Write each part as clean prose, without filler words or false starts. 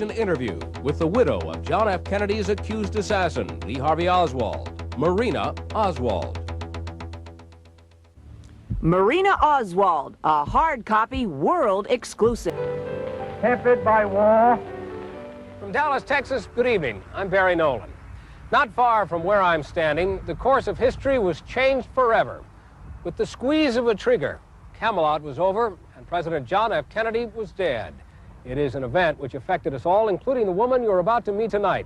television interview with the widow of John F. Kennedy's accused assassin, Lee Harvey Oswald, Marina Oswald. Marina Oswald, a hard copy world exclusive. Tempted by war. From Dallas, Texas, good evening. I'm Barry Nolan. Not far from where I'm standing, the course of history was changed forever. With the squeeze of a trigger, Camelot was over and President John F. Kennedy was dead. It is an event which affected us all, including the woman you're about to meet tonight.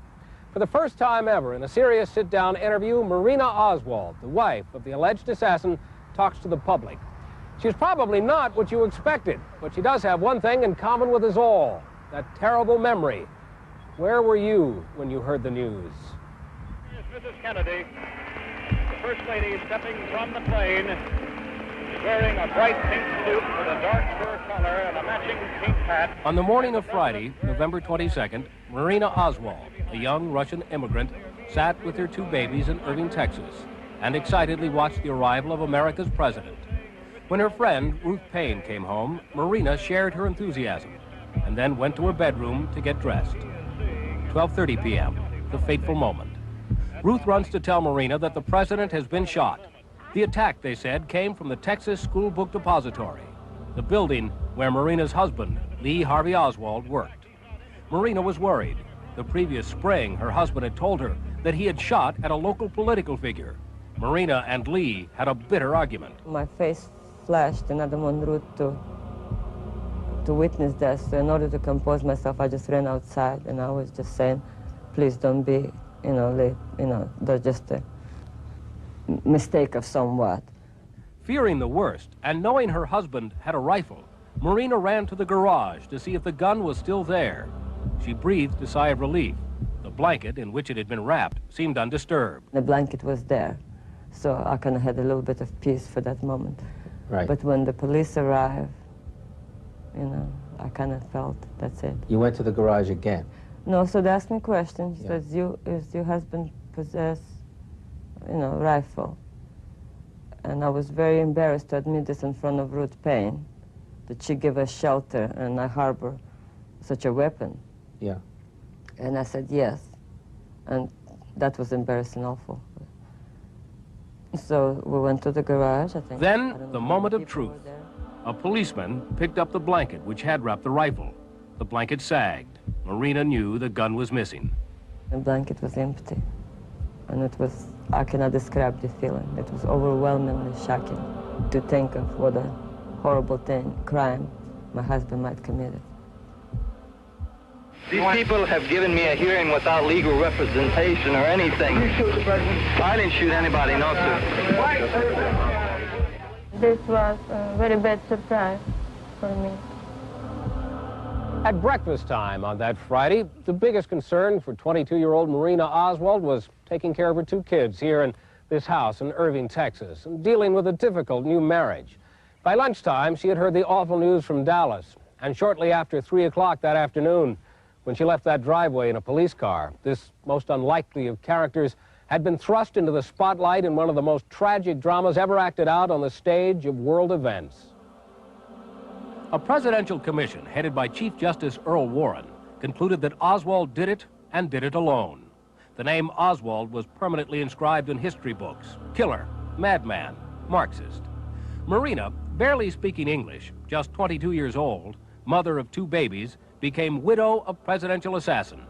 For the first time ever in a serious sit-down interview, Marina Oswald, the wife of the alleged assassin, talks to the public. She's probably not what you expected, but she does have one thing in common with us all, that terrible memory. Where were you when you heard the news? Here's Mrs. Kennedy, the First Lady, stepping from the plane, wearing a bright pink suit with a dark fur collar and a matching pink hat. On the morning of Friday, November 22nd, Marina Oswald, a young Russian immigrant, sat with her two babies in Irving, Texas, and excitedly watched the arrival of America's president. When her friend, Ruth Payne, came home, Marina shared her enthusiasm and then went to her bedroom to get dressed. 12:30 p.m., the fateful moment. Ruth runs to tell Marina that the president has been shot. The attack, they said, came from the Texas School Book Depository, the building where Marina's husband, Lee Harvey Oswald, worked. Marina was worried. The previous spring, her husband had told her that he had shot at a local political figure. Marina and Lee had a bitter argument. My face flashed, and I didn't want Ruth to witness that. So in order to compose myself, I just ran outside, and I was just saying, please don't be, late. That's just a mistake of somewhat. Fearing the worst and knowing her husband had a rifle, Marina ran to the garage to see if the gun was still there. She breathed a sigh of relief. The blanket in which it had been wrapped seemed undisturbed. The blanket was there, so I kind of had a little bit of peace for that moment. Right. But when the police arrived, I kind of felt that's it. You went to the garage again? No, so they asked me a question. He Yeah. says, is your husband possess, rifle? And I was very embarrassed to admit this in front of Ruth Payne, that she gave us shelter and I harbor such a weapon. Yeah. And I said yes, and that was embarrassing awful. So we went to the garage, I think. Then, the moment of truth. A policeman picked up the blanket which had wrapped the rifle. The blanket sagged. Marina knew the gun was missing. The blanket was empty, and it was, I cannot describe the feeling. It was overwhelmingly shocking to think of what a horrible crime my husband might commit. These people have given me a hearing without legal representation or anything. You shoot the president? I didn't shoot anybody, no, sir. This was a very bad surprise for me. At breakfast time on that Friday, the biggest concern for 22-year-old Marina Oswald was taking care of her two kids here in this house in Irving, Texas, and dealing with a difficult new marriage. By lunchtime, she had heard the awful news from Dallas, and shortly after 3 o'clock that afternoon, when she left that driveway in a police car, this most unlikely of characters had been thrust into the spotlight in one of the most tragic dramas ever acted out on the stage of world events. A presidential commission headed by Chief Justice Earl Warren concluded that Oswald did it and did it alone. The name Oswald was permanently inscribed in history books. Killer, madman, Marxist. Marina, barely speaking English, just 22 years old, mother of two babies, became widow of presidential assassin.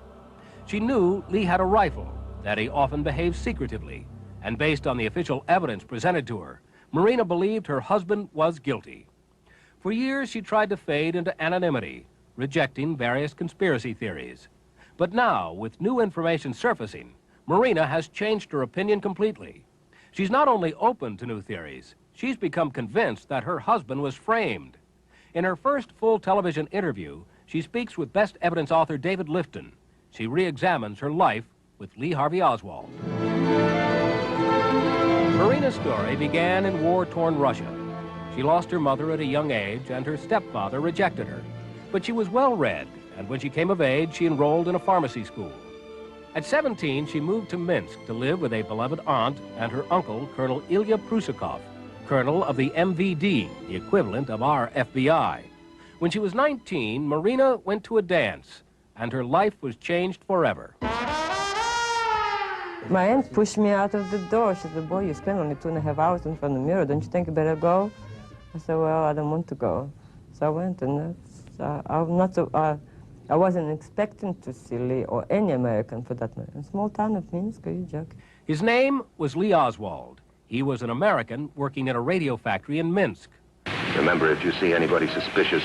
She knew Lee had a rifle, that he often behaved secretively, and based on the official evidence presented to her, Marina believed her husband was guilty. For years, she tried to fade into anonymity, rejecting various conspiracy theories. But now, with new information surfacing, Marina has changed her opinion completely. She's not only open to new theories, she's become convinced that her husband was framed. In her first full television interview, she speaks with Best Evidence author David Lifton. She re-examines her life with Lee Harvey Oswald. Marina's story began in war-torn Russia. She lost her mother at a young age, and her stepfather rejected her. But she was well-read, and when she came of age, she enrolled in a pharmacy school. At 17, she moved to Minsk to live with a beloved aunt and her uncle, Colonel Ilya Prusakov, colonel of the MVD, the equivalent of our FBI. When she was 19, Marina went to a dance. and her life was changed forever. My aunt pushed me out of the door. She said, boy, you spent only 2.5 hours in front of the mirror. Don't you think you better go? I said, well, I don't want to go. So I went, and I wasn't expecting to see Lee or any American for that matter. A small town of Minsk, are you joking? His name was Lee Oswald. He was an American working in a radio factory in Minsk. Remember, if you see anybody suspicious,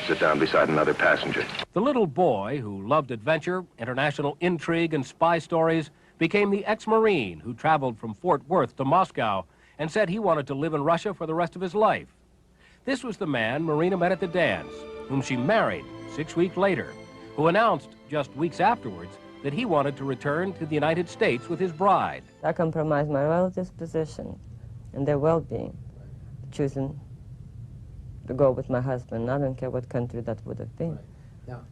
sit down beside another passenger. The little boy who loved adventure, international intrigue, and spy stories became the ex-Marine who traveled from Fort Worth to Moscow and said he wanted to live in Russia for the rest of his life. This was the man Marina met at the dance, whom she married 6 weeks later, who announced just weeks afterwards that he wanted to return to the United States with his bride. I compromised my relatives' position and their well-being, choosing to go with my husband. I don't care what country that would have been.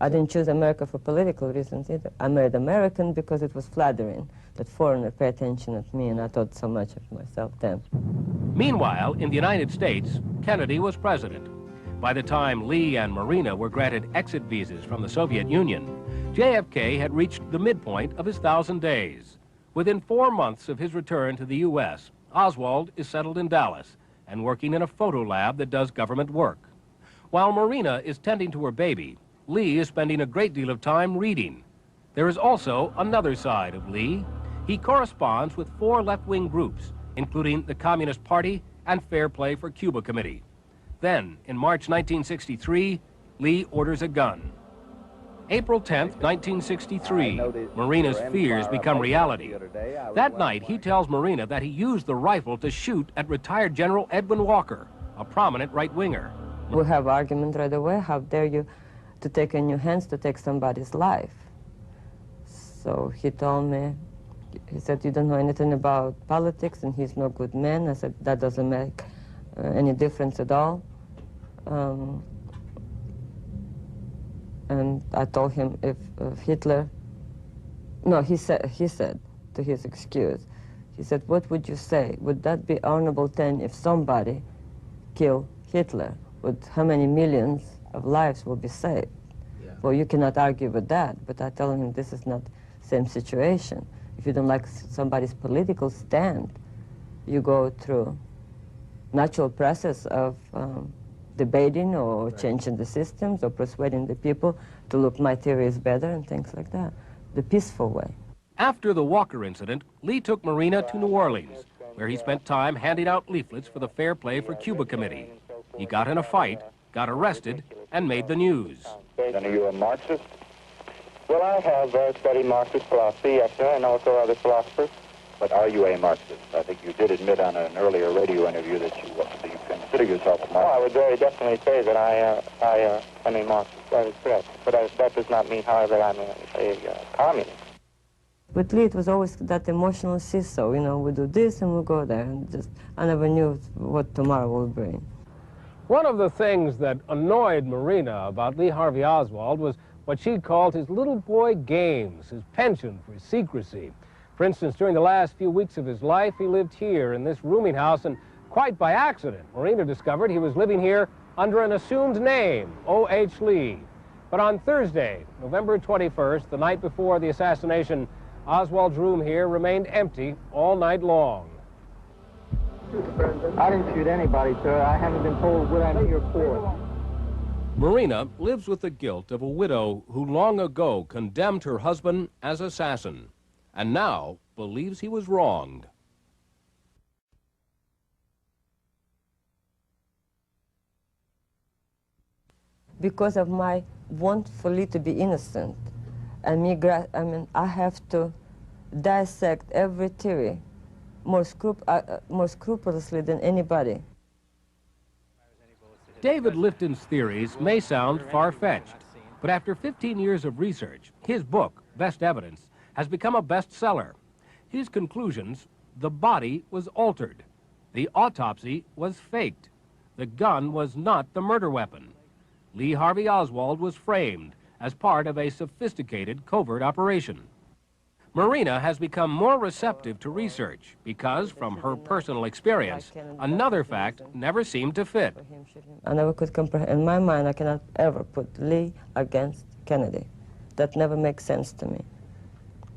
I didn't choose America for political reasons either. I married American because it was flattering that foreigners pay attention at me, and I thought so much of myself then. Meanwhile, in the United States, Kennedy was president. By the time Lee and Marina were granted exit visas from the Soviet Union, JFK had reached the midpoint of his 1,000 days. Within 4 months of his return to the U.S., Oswald is settled in Dallas and working in a photo lab that does government work. While Marina is tending to her baby, Lee is spending a great deal of time reading. There is also another side of Lee. He corresponds with 4 left-wing groups, including the Communist Party and Fair Play for Cuba Committee. Then, in March 1963, Lee orders a gun. April 10th, 1963, Marina's fears become reality. That night, he tells Marina that he used the rifle to shoot at retired General Edwin Walker, a prominent right-winger. We have argument right away. How dare you to take in your hands to take somebody's life? So he told me, he said, you don't know anything about politics and he's no good man. I said, that doesn't make any difference at all. And I told him if Hitler, no, he said to his excuse, he said, what would you say? Would that be honorable then if somebody killed Hitler? How many millions of lives will be saved? Yeah. Well, you cannot argue with that, but I tell him this is not the same situation. If you don't like somebody's political stand, you go through natural process of debating or changing the systems or persuading the people to look my theory is better and things like that, the peaceful way. After the Walker incident, Lee took Marina to New Orleans, where he spent time handing out leaflets for the Fair Play for Cuba Committee. He got in a fight, got arrested, and made the news. And are you a Marxist? Well, I have studied Marxist philosophy, yes, sir, and also other philosophers. But are you a Marxist? I think you did admit on an earlier radio interview that you consider yourself a Marxist. Oh, I would very definitely say that I am a Marxist. That is correct. But that does not mean, however, I'm a communist. With Lee, it was always that emotional seesaw. You know, we do this and we go there. And just, I never knew what tomorrow will bring. One of the things that annoyed Marina about Lee Harvey Oswald was what she called his little boy games, his penchant for secrecy. For instance, during the last few weeks of his life, he lived here in this rooming house, and quite by accident, Marina discovered he was living here under an assumed name, O.H. Lee. But on Thursday, November 21st, the night before the assassination, Oswald's room here remained empty all night long. I didn't shoot anybody, sir. I haven't been told what I'm here for. Marina lives with the guilt of a widow who long ago condemned her husband as assassin, and now believes he was wronged. Because of my want for Lee to be innocent, and I have to dissect every theory more scrupulously than anybody. David Lifton's theories may sound far-fetched, but after 15 years of research, his book, Best Evidence, has become a bestseller. His conclusions: the body was altered, the autopsy was faked, the gun was not the murder weapon. Lee Harvey Oswald was framed as part of a sophisticated covert operation. Marina has become more receptive to research because, from her personal experience, another fact never seemed to fit. I never could comprehend. In my mind, I cannot ever put Lee against Kennedy. That never makes sense to me.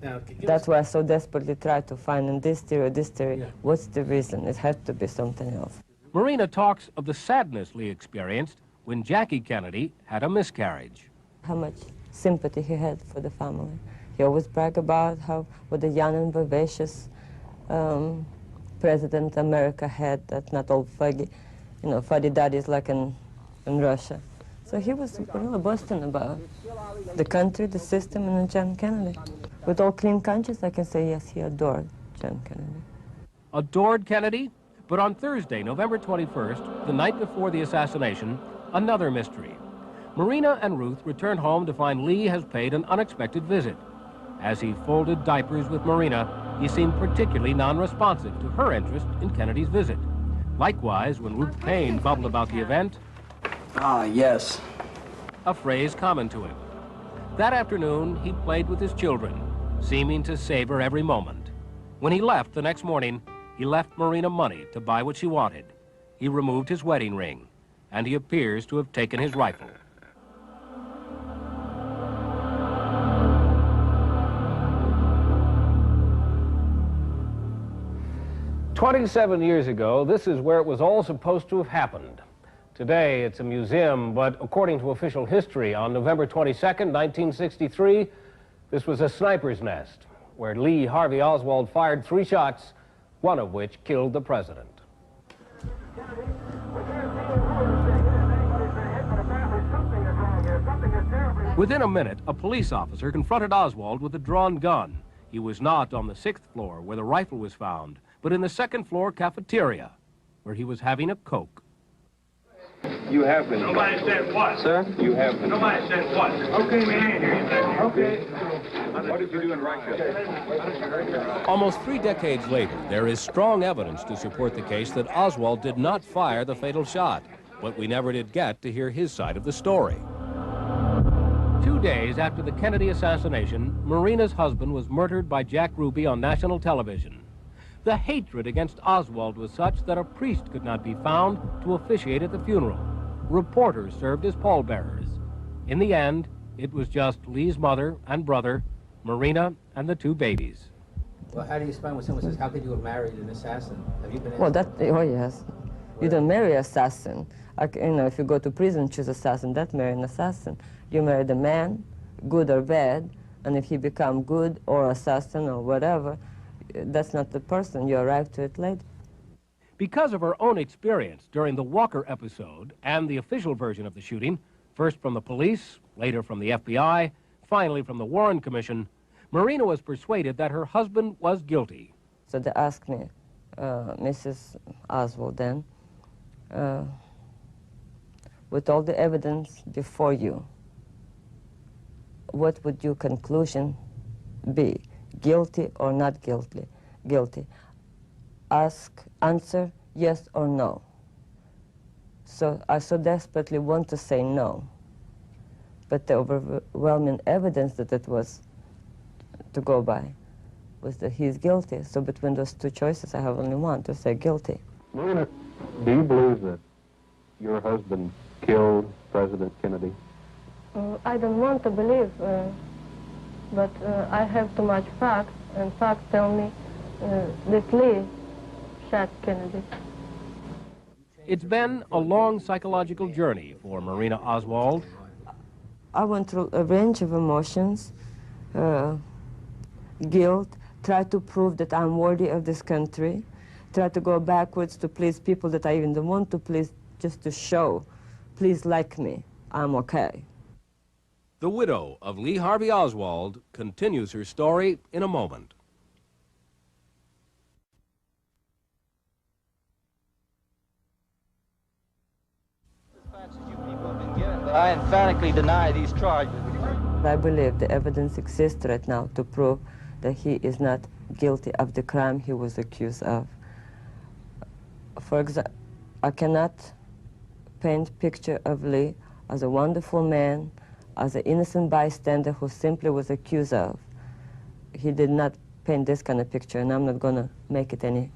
Now, That's why I so desperately try to find in this theory or this theory, Yeah. what's the reason? It had to be something else. Marina talks of the sadness Lee experienced when Jackie Kennedy had a miscarriage. How much sympathy he had for the family. He always bragged about how, what a young and vivacious president America had, that not all fuddy, you know, fuddy-duddies like in Russia. So he was really boasting about the country, the system, and John Kennedy. With all clean conscience, I can say, yes, he adored John Kennedy. Adored Kennedy? But on Thursday, November 21st, the night before the assassination, another mystery. Marina and Ruth returned home to find Lee has paid an unexpected visit. As he folded diapers with Marina, he seemed particularly non-responsive to her interest in Kennedy's visit. Likewise, when Ruth Payne bubbled about the event, "Ah, yes." a phrase common to him. That afternoon, he played with his children, seeming to savor every moment. When he left the next morning, he left Marina money to buy what she wanted. He removed his wedding ring, and he appears to have taken his rifle. "27 years ago, this is where it was all supposed to have happened. Today, it's a museum, but according to official history, on November 22nd, 1963, this was a sniper's nest, where Lee Harvey Oswald fired 3 shots, one of which killed the president. Within a minute, a police officer confronted Oswald with a drawn gun. He was not on the 6th floor where the rifle was found, but in the 2nd floor cafeteria, where he was having a Coke. You have been. Nobody said what? Sir? You have been. Nobody said what? Okay, man, I ain't hear you. Okay. What did you do in Russia? Almost 3 decades later, there is strong evidence to support the case that Oswald did not fire the fatal shot, but we never did get to hear his side of the story. 2 days after the Kennedy assassination, Marina's husband was murdered by Jack Ruby on national television. The hatred against Oswald was such that a priest could not be found to officiate at the funeral. Reporters served as pallbearers. In the end, it was just Lee's mother and brother, Marina, and the 2 babies. Well, how do you explain when someone says, "How could you have married an assassin"? Have you been asked? Well, oh yes. You don't marry assassin. You know, if you go to prison, choose assassin, that marry an assassin. You marry the man, good or bad, and if he become good or assassin or whatever, that's not the person. You arrive to it later. Because of her own experience during the Walker episode and the official version of the shooting, first from the police, later from the FBI, finally from the Warren Commission, Marina was persuaded that her husband was guilty. So they asked me, Mrs. Oswald then, with all the evidence before you, what would your conclusion be? Guilty or not guilty? Guilty. Answer yes or no. So I so desperately want to say no. But the overwhelming evidence that it was to go by was that he's guilty. So between those 2 choices, I have only one, to say guilty. Marina, do you believe that your husband killed President Kennedy? I don't want to believe, but I have too much facts, and facts tell me that Lee shot Kennedy. It's been a long psychological journey for Marina Oswald. I went through a range of emotions, guilt, try to prove that I'm worthy of this country, try to go backwards to please people that I even don't want to please, just to show, please like me, I'm okay. The widow of Lee Harvey Oswald continues her story in a moment. I emphatically deny these charges. I believe the evidence exists right now to prove that he is not guilty of the crime he was accused of. For example, I cannot paint a picture of Lee as a wonderful man, as an innocent bystander who simply was accused of. He did not paint this kind of picture, and I'm not going to make it any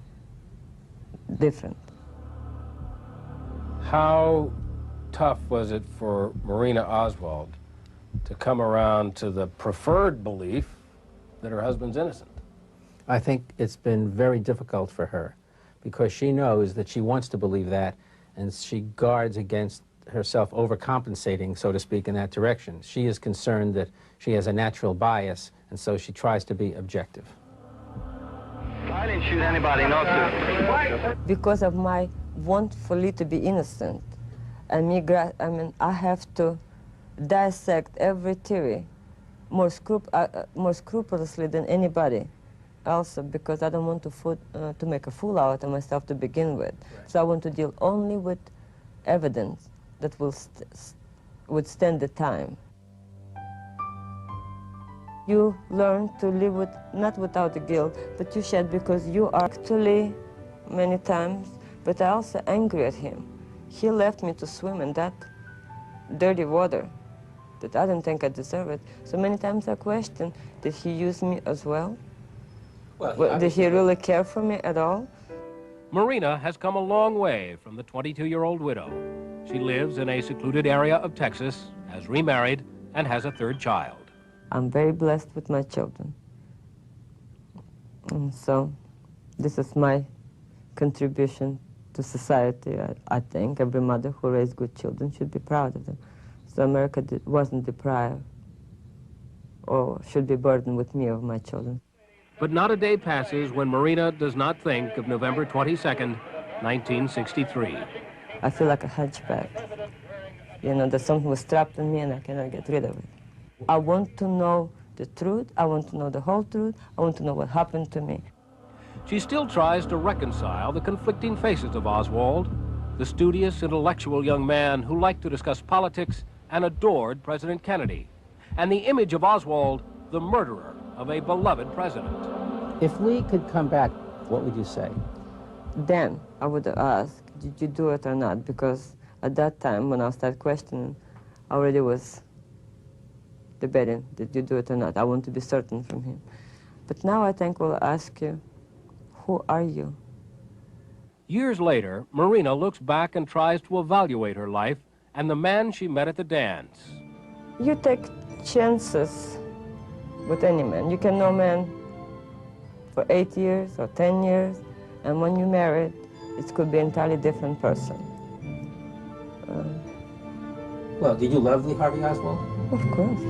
different. How tough was it for Marina Oswald to come around to the preferred belief that her husband's innocent? I think it's been very difficult for her because she knows that she wants to believe that, and she guards against herself overcompensating, so to speak, in that direction. She is concerned that she has a natural bias, and so she tries to be objective. I didn't shoot anybody, no, sir. Because of my want for Lee to be innocent, and I have to dissect every theory more scrupulously than anybody. Also, because I don't want to make a fool out of myself to begin with. Right. So I want to deal only with evidence that will withstand the time. You learn to live with, not without the guilt, but you shed because you are actually, many times, but I also angry at him. He left me to swim in that dirty water that I don't think I deserve it. So many times I question, did he use me as well? Well, did he really care for me at all? Marina has come a long way from the 22-year-old widow. She lives in a secluded area of Texas, has remarried, and has a third child. I'm very blessed with my children. And so this is my contribution to society. I think every mother who raised good children should be proud of them. So America wasn't deprived or should be burdened with me of my children. But not a day passes when Marina does not think of November 22nd, 1963. I feel like a hunchback. You know, that something was trapped in me and I cannot get rid of it. I want to know the truth. I want to know the whole truth. I want to know what happened to me. She still tries to reconcile the conflicting faces of Oswald, the studious, intellectual young man who liked to discuss politics and adored President Kennedy, and the image of Oswald, the murderer of a beloved president. If Lee could come back, what would you say? Then I would ask, did you do it or not? Because at that time, when I started questioning, I already was debating, did you do it or not? I want to be certain from him. But now I think we'll ask you, who are you? Years later, Marina looks back and tries to evaluate her life and the man she met at the dance. You take chances with any man. You can know a man for 8 years or 10 years, and when you married, it could be an entirely different person. Well, did you love Lee Harvey Oswald? Of course.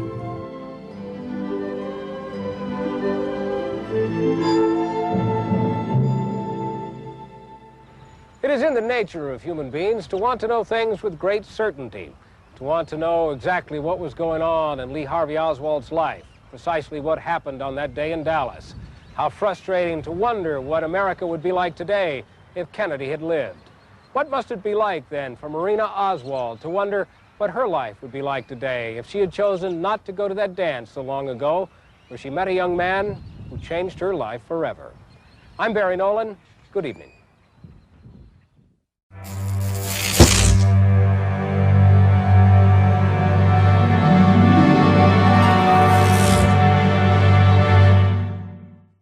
It is in the nature of human beings to want to know things with great certainty, to want to know exactly what was going on in Lee Harvey Oswald's life, precisely what happened on that day in Dallas. How frustrating to wonder what America would be like today if Kennedy had lived. What must it be like then for Marina Oswald to wonder what her life would be like today if she had chosen not to go to that dance so long ago where she met a young man who changed her life forever? I'm Barry Nolan. Good evening.